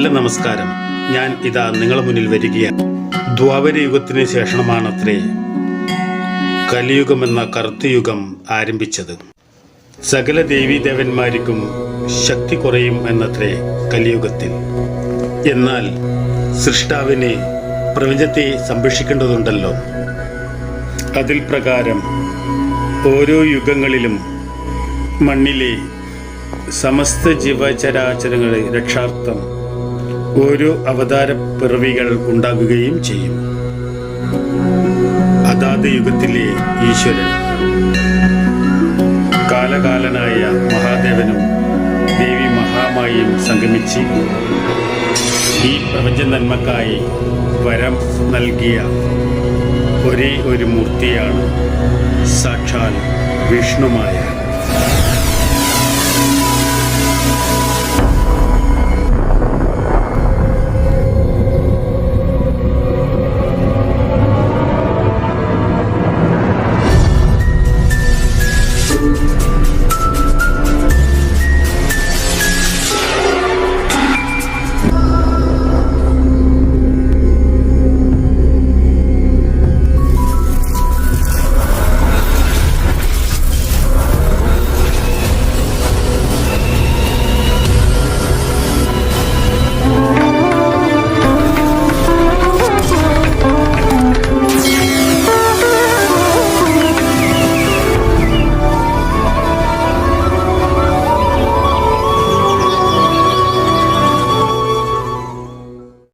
നല്ല നമസ്കാരം. ഞാൻ ഇതാ നിങ്ങളുടെ മുന്നിൽ വരികയാണ്. ദ്വാപരയുഗത്തിന് ശേഷമാണത്രേ കലിയുഗമെന്ന കറുത്തയുഗം ആരംഭിച്ചത്. സകല ദേവീദേവന്മാർക്കും ശക്തി കുറയും എന്നത്രേ കലിയുഗത്തിൽ. എന്നാൽ സൃഷ്ടാവിന് പ്രപഞ്ചത്തെ സംരക്ഷിക്കേണ്ടതുണ്ടല്ലോ. അതിൽ പ്രകാരം ഓരോ യുഗങ്ങളിലും മണ്ണിലെ സമസ്ത ജീവചരാചരങ്ങളെ രക്ഷാർത്ഥം ഓരോ അവതാര പിറവികൾ ഉണ്ടാകുകയും ചെയ്യും. അതാത് യുഗത്തിലെ ഈശ്വരൻ കാലകാലനായ മഹാദേവനും ദേവി മഹാമായിയും സംഗമിച്ച് ഈ പ്രപഞ്ച നന്മക്കായി വരം നൽകിയ ഒരേ ഒരു മൂർത്തിയാണ് സാക്ഷാൽ വിഷ്ണുമായ